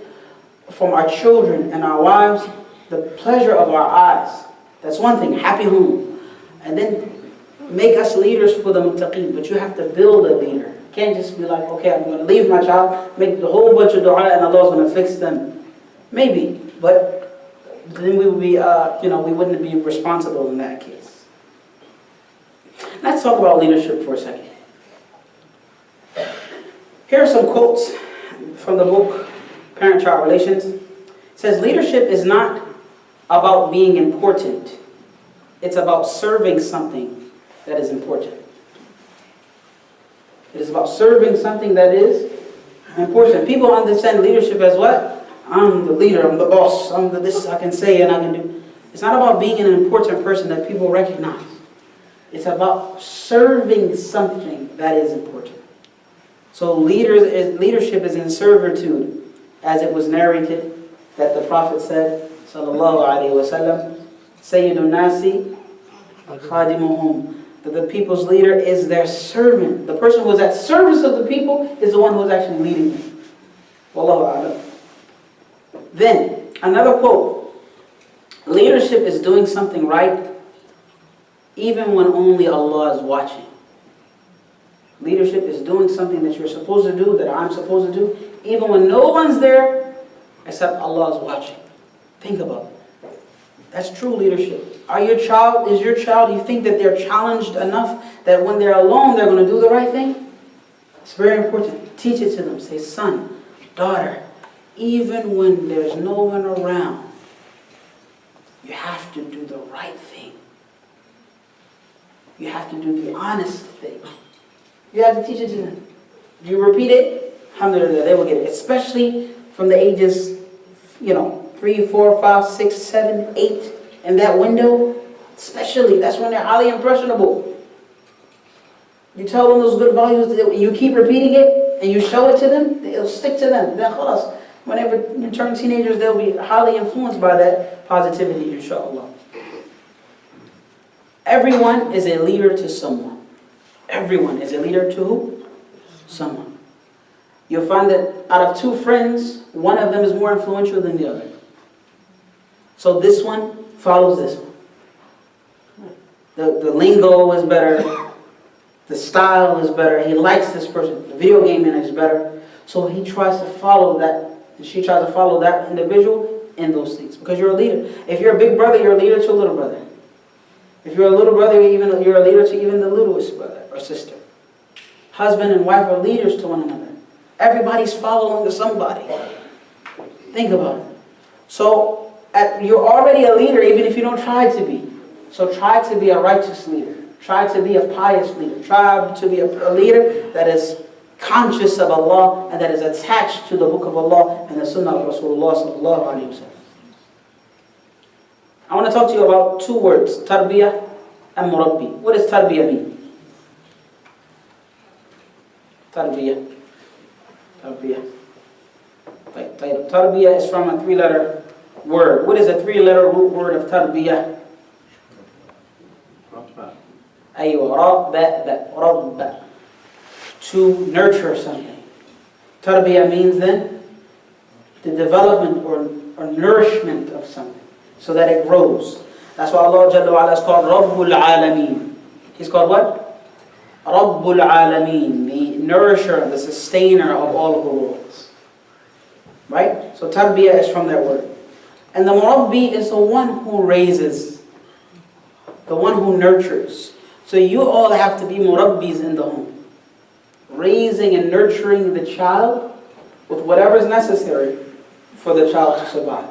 from our children and our wives, the pleasure of our eyes. That's one thing, happy home. And then make us leaders for the muttaqin. But you have to build a leader. You can't just be like, okay, I'm going to leave my child, make a whole bunch of dua and Allah's going to fix them. Maybe, but then we would be, we wouldn't be responsible in that case. Let's talk about leadership for a second. Here are some quotes from the book Parent-Child Relations. It says, leadership is not about being important. It's about serving something that is important. It is about serving something that is important. People understand leadership as what? I'm the leader, I'm the boss, I'm the this I can say and I can do. It's not about being an important person that people recognize. It's about serving something that is important. So leadership is in servitude, as it was narrated that the Prophet said, sallallahu alaihi wasallam, Sayyidun Nasi khadimuhum, that the people's leader is their servant. The person who is at service of the people is the one who is actually leading them. Wallahu a'lam. Then, another quote. Leadership is doing something right even when only Allah is watching. Leadership is doing something that you're supposed to do, that I'm supposed to do, even when no one's there except Allah is watching. Think about it. That's true leadership. Is your child, you think that they're challenged enough that when they're alone they're going to do the right thing? It's very important. Teach it to them. Say, son, daughter, even when there's no one around, you have to do the right thing. You have to do the honest thing. You have to teach it to them. You repeat it, alhamdulillah, they will get it. Especially from the ages, 3, 4, 5, 6, 7, 8, in that window, especially, that's when they're highly impressionable. You tell them those good values, you keep repeating it, and you show it to them, it'll stick to them. Then khalas, whenever you turn teenagers, they'll be highly influenced by that positivity, inshallah. Everyone is a leader to someone. Everyone is a leader to who? Someone. You'll find that out of 2 friends, one of them is more influential than the other. So this one follows this one. The lingo is better. The style is better. He likes this person. The video gaming is better. So he tries to follow that. And she tries to follow that individual in those things. Because you're a leader. If you're a big brother, you're a leader to a little brother. If you're a little brother, you're a leader to even the littlest brother or sister. Husband and wife are leaders to one another. Everybody's following somebody. Think about it. So you're already a leader even if you don't try to be. So try to be a righteous leader. Try to be a pious leader. Try to be a leader that is conscious of Allah and that is attached to the book of Allah and the sunnah of Rasulullah sallallahu alaihi wasallam. I want to talk to you about 2 words, tarbiyah and murabbi. What does tarbiyah mean? Tarbiyah. Tarbiyah. Tarbiyah is from a 3-letter word. What is a 3-letter root word of tarbiyah? Aywa, rabba. To nurture something. Tarbiyah means then the development or nourishment of something, so that it grows. That's why Allah Jalla wa Ala is called Rabbul Alameen. He's called what? Rabbul Alameen, the nourisher, the sustainer of all of the worlds. Right? So tarbiyah is from that word. And the murabbi is the one who raises, the one who nurtures. So you all have to be murabbis in the home. Raising and nurturing the child with whatever is necessary for the child to survive.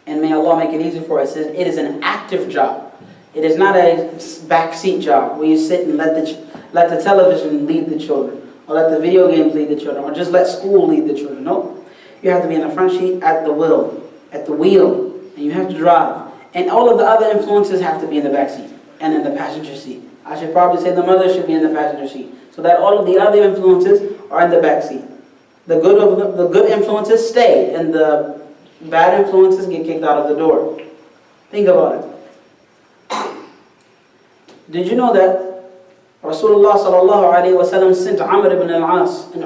And may Allah make it easy for us. It is an active job. It is not a backseat job where you sit and let the television lead the children, or let the video games lead the children, or just let school lead the children. No. You have to be in the front seat at the wheel, and you have to drive. And all of the other influences have to be in the back seat and in the passenger seat. I should probably say the mother should be in the passenger seat, so that all of the other influences are in the back seat. The good influences stay, and the bad influences get kicked out of the door. Think about it. Did you know that Rasulullah sallallahu alaihi wasallam sent Amr ibn al-As and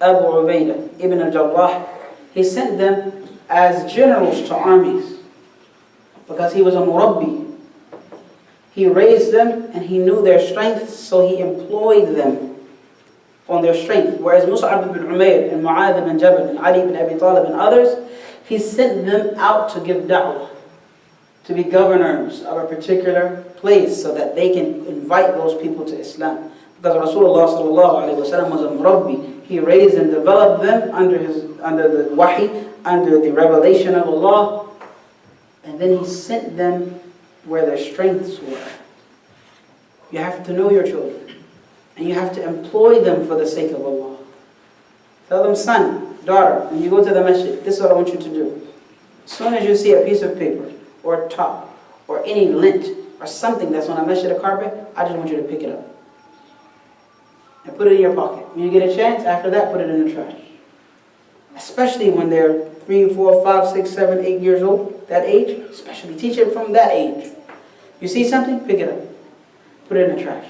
Abu Ubaidah ibn al-Jarrah? He sent them as generals to armies because he was a murabbi. He raised them and he knew their strengths, so he employed them on their strength. Whereas Mus'ab ibn Umayr and Mu'adh ibn Jabal and Ali ibn Abi Talib and others, he sent them out to give da'wah, to be governors of a particular place so that they can invite those people to Islam. Because Rasulullah sallallahu alaihi wasallam was a murabbi. He raised and developed them under the wahi, under the revelation of Allah, and then he sent them where their strengths were. You have to know your children, and you have to employ them for the sake of Allah. Tell them, son, daughter, when you go to the masjid, this is what I want you to do. As soon as you see a piece of paper, or a top, or any lint, or something that's on a masjid carpet, I just want you to pick it up. and put it in your pocket. When you get a chance, after that, put it in the trash. Especially when they're 3, 4, 5, 6, 7, 8 years old, that age. Especially teach it from that age. You see something, pick it up. Put it in the trash.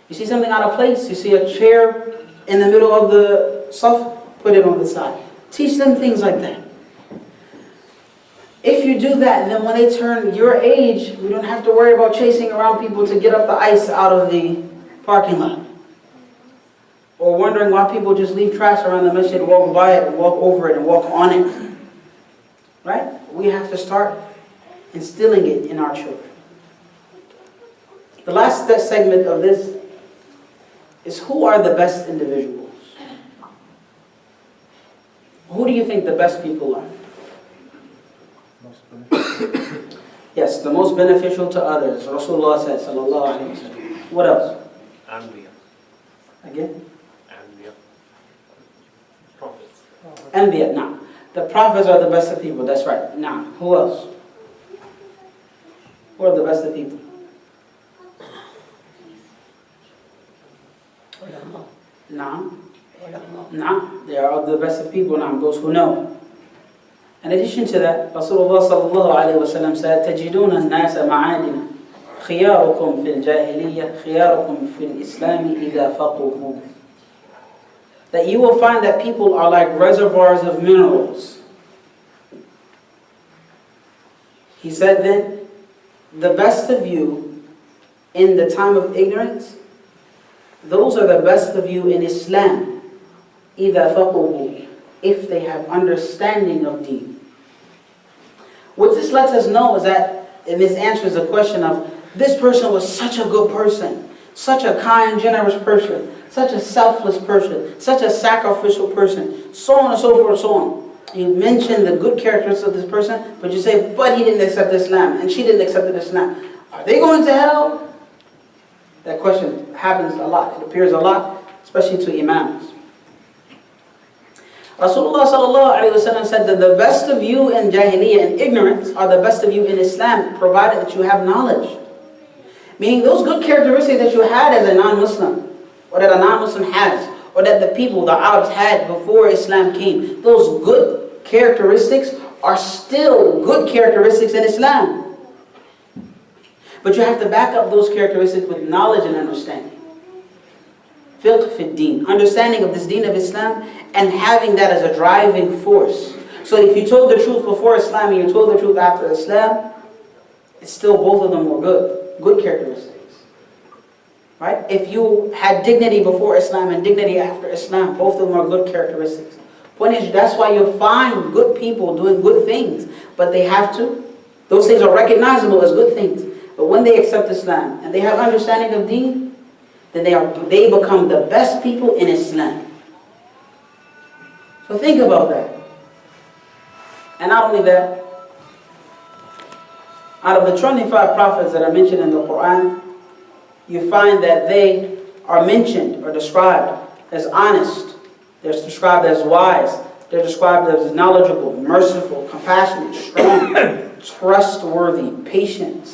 You see something out of place, you see a chair in the middle of the saf, put it on the side. Teach them things like that. If you do that, then when they turn your age, we don't have to worry about chasing around people to get up the ice out of the parking lot. Or wondering why people just leave trash around the masjid, walk by it, and walk over it, and walk on it. Right? We have to start instilling it in our children. The last segment of this is, who are the best individuals? Who do you think the best people are? Yes, the most beneficial to others. Rasulullah said, sallallahu alayhi wa sallam. What else? Anbiya. Again? Anbiya. Prophets. Anbiya, nah. The prophets are the best of people, that's right. Nah. Who else? Who are the best of people? Nah. Nah. They are the best of people, nah. Those who know. In addition to that, Rasulullah sallallahu alayhi wa sallam said, تَجِدُونَ النَّاسَ مَعَادِنَ خِيَارُكُمْ فِي الْجَاهِلِيَّةِ خِيَارُكُمْ فِي الْإِسْلَامِ إِذَا فَقُهُوا. That you will find that people are like reservoirs of minerals. He said then, the best of you in the time of ignorance, those are the best of you in Islam, إِذَا فَقُهُوا, if they have understanding of deen. What this lets us know is that, and this answers the question of, this person was such a good person, such a kind, generous person, such a selfless person, such a sacrificial person, so on and so forth, so on. You mention the good characteristics of this person, but you say, but he didn't accept Islam, and she didn't accept Islam. Are they going to hell? That question happens a lot. It appears a lot, especially to imams. Rasulullah sallallahu alayhi wa sallam said that the best of you in Jahiliyyah and ignorance are the best of you in Islam, provided that you have knowledge. Meaning those good characteristics that you had as a non-Muslim, or that a non-Muslim has, or that the people, the Arabs had before Islam came, those good characteristics are still good characteristics in Islam. But you have to back up those characteristics with knowledge and understanding. Fiqh fi deen, understanding of this deen of Islam, and having that as a driving force. So if you told the truth before Islam and you told the truth after Islam, it's still both of them were good characteristics. Right? If you had dignity before Islam and dignity after Islam, both of them are good characteristics. Point is, that's why you'll find good people doing good things, but they have to. Those things are recognizable as good things. But when they accept Islam and they have understanding of deen, then they become the best people in Islam. So think about that. And not only that, out of the 25 prophets that are mentioned in the Quran, you find that they are mentioned or described as honest. They're described as wise. They're described as knowledgeable, merciful, compassionate, strong, trustworthy, patient,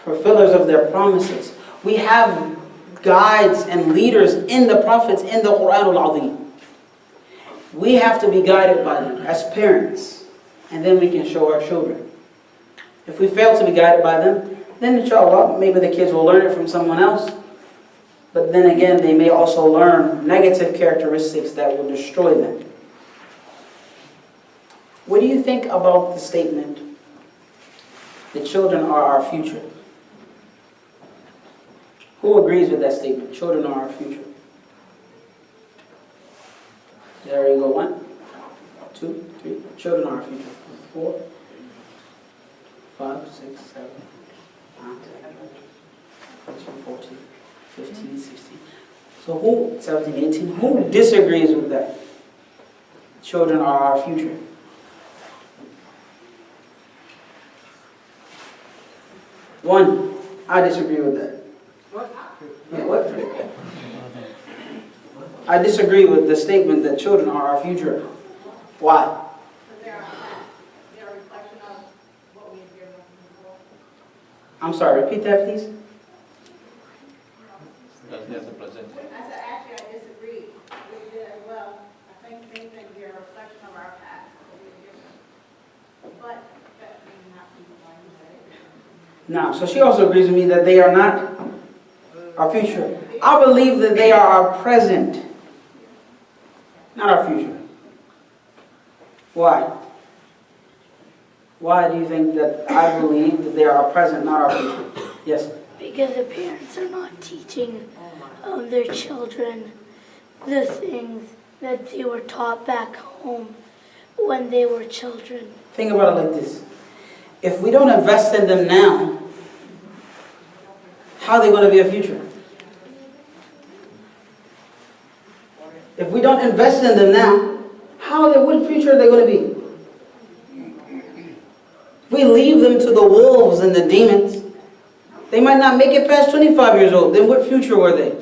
fulfillers of their promises. We have guides and leaders in the prophets in the Quran al-Azim. We have to be guided by them as parents, and then we can show our children. If we fail to be guided by them, then inshallah, maybe the kids will learn it from someone else. But then again, they may also learn negative characteristics that will destroy them. What do you think about the statement, the children are our future? Who agrees with that statement? Children are our future. There you go. 1, 2, 3. Children are our future. 4, 5, 6, 7, 9, 10, 13, 14, 15, 16. So who, 17, 18, who disagrees with that? Children are our future. One, I disagree with that. What? I disagree with the statement that children are our future. Why? They are a reflection of what we have given them before. I'm sorry, repeat that please. because he has a present. I said, actually, I disagree with you as well. I think things can be a reflection of our past. But that may not be why you say it. Now, so she also agrees with me that they are not our future. I believe that they are our present, not our future. Why? Why do you think that I believe that they are our present, not our future? Yes? Because the parents are not teaching their children the things that they were taught back home when they were children. Think about it like this. If we don't invest in them now, how are they going to be a future? If we don't invest in them now, what future are they going to be? If we leave them to the wolves and the demons, they might not make it past 25 years old. Then what future were they?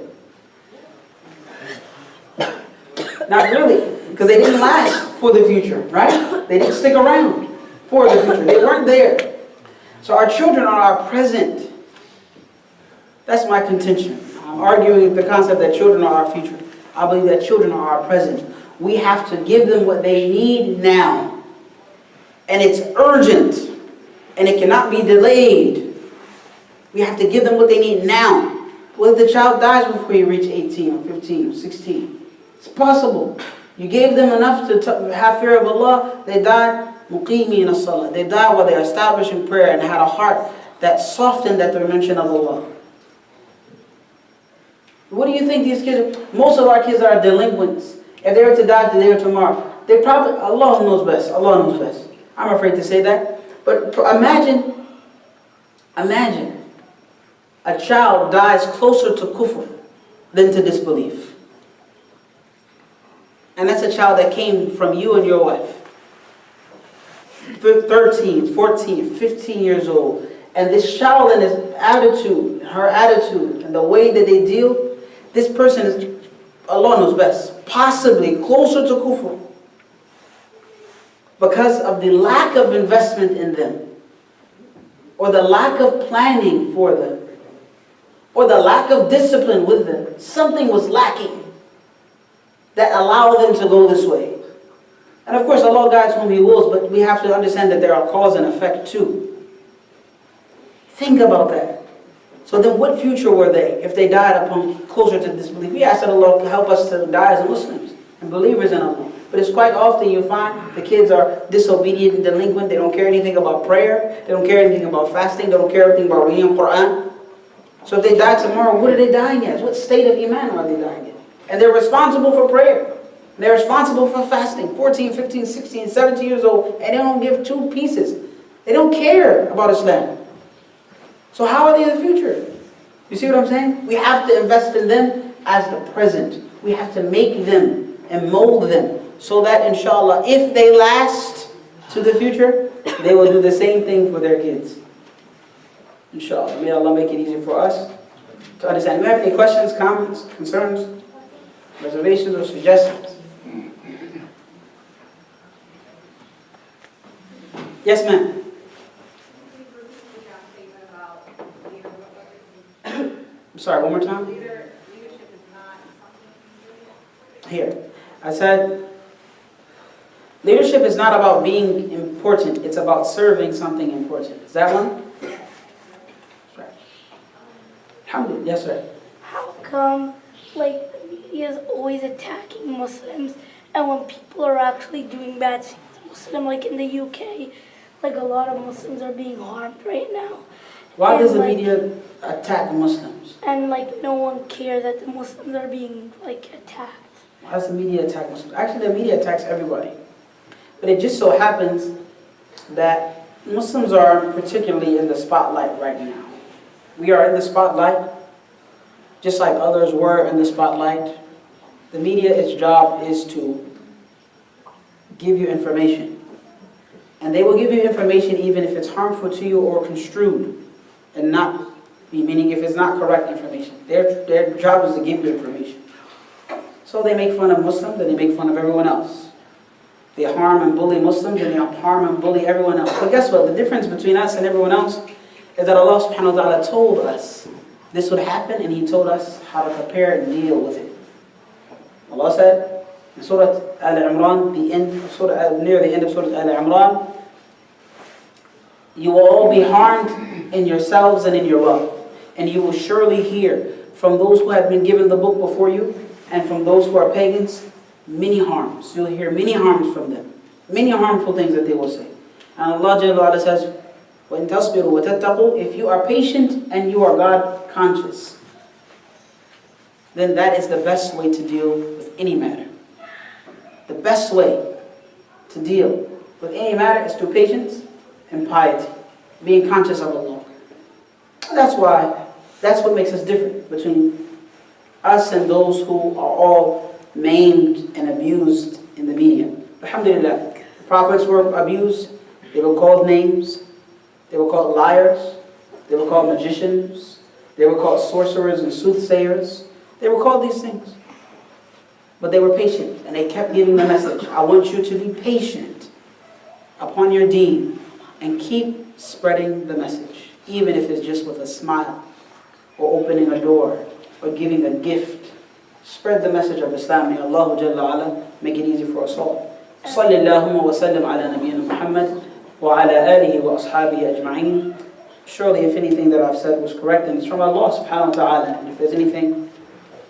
Not really, because they didn't last for the future, right? They didn't stick around for the future. They weren't there. So our children are our present. That's my contention. I'm arguing the concept that children are our future. I believe that children are our present. We have to give them what they need now. And it's urgent. And it cannot be delayed. We have to give them what they need now. What if the child dies before you reach 18 or 15 or 16? It's possible. You gave them enough to have fear of Allah. They died muqimi in salah. They died while they were establishing prayer and had a heart that softened at the mention of Allah. What do you think these kids are? Most of our kids are delinquents. If they were to die today or tomorrow, they probably, Allah knows best. Allah knows best. I'm afraid to say that. But imagine a child dies closer to kufr than to disbelief. And that's a child that came from you and your wife. 13, 14, 15 years old. And this child and his attitude, her attitude, and the way that they deal, this person is, Allah knows best, possibly closer to kufr because of the lack of investment in them, or the lack of planning for them, or the lack of discipline with them. Something was lacking that allowed them to go this way. And of course, Allah guides whom He wills, but we have to understand that there are cause and effect too. Think about that. So then what future were they if they died upon closer to disbelief? We ask that Allah help us to die as Muslims and believers in Allah. But it's quite often you find the kids are disobedient and delinquent. They don't care anything about prayer. They don't care anything about fasting. They don't care anything about reading Quran. So if they die tomorrow, what are they dying as? What state of Iman are they dying in? And they're responsible for prayer. They're responsible for fasting. 14, 15, 16, 17 years old. And they don't give two pieces. They don't care about Islam. So how are they in the future? You see what I'm saying? We have to invest in them as the present. We have to make them and mold them so that inshallah, if they last to the future, they will do the same thing for their kids. Inshallah. May Allah make it easy for us to understand. Do you have any questions, comments, concerns, reservations, or suggestions? Yes, ma'am. I'm sorry, one more time? Leadership is not something. Here. I said, leadership is not about being important. It's about serving something important. Is that one? Right. Alhamdulillah. Yes, sir. How come, like, the media is always attacking Muslims, and when people are actually doing bad things to Muslims, like in the UK, like a lot of Muslims are being harmed right now. Why does the like, media attack Muslims? And like no one cares that the Muslims are being like attacked. Why does the media attack Muslims? Actually, the media attacks everybody. But it just so happens that Muslims are particularly in the spotlight right now. We are in the spotlight, just like others were in the spotlight. The media, its job is to give you information. And they will give you information even if it's harmful to you or construed and not be, meaning if it's not correct information. Their job is to give you information. So they make fun of Muslims and they make fun of everyone else. They harm and bully Muslims and they harm and bully everyone else. But guess what? The difference between us and everyone else is that Allah subhanahu wa ta'ala told us this would happen, and He told us how to prepare and deal with it. Allah said in Surah Al-Imran, near the end of Surah Al-Imran, you will all be harmed in yourselves and in your wealth, and you will surely hear from those who have been given the book before you and from those who are pagans many harms. You'll hear many harms from them, many harmful things that they will say. And Allah Jalla wa Ala says, وَإِن تَصْبِرُوا وَتَتَّقُوا, if you are patient and you are God conscious, then that is the best way to deal with any matter. The best way to deal with any matter is through patience and piety, being conscious of Allah. That's what makes us different between us and those who are all maimed and abused in the media. Alhamdulillah, the prophets were abused, they were called names, they were called liars, they were called magicians, they were called sorcerers and soothsayers, they were called these things. But they were patient and they kept giving the message. I want you to be patient upon your deed and keep spreading the message, even if it's just with a smile or opening a door or giving a gift. Spread the message of Islam. May Allah Jalla Ala make it easy for us all. صلى اللهم وسلم على نبينا محمد وعلى آله وأصحابه أجمعين. Surely if anything that I've said was correct, then it's from Allah subhanahu wa ta'ala. And if there's anything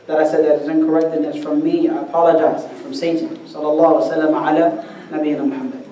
that I said that is incorrect, then it's from me, I apologize. And from Satan. صلى الله وسلم على نبينا محمد.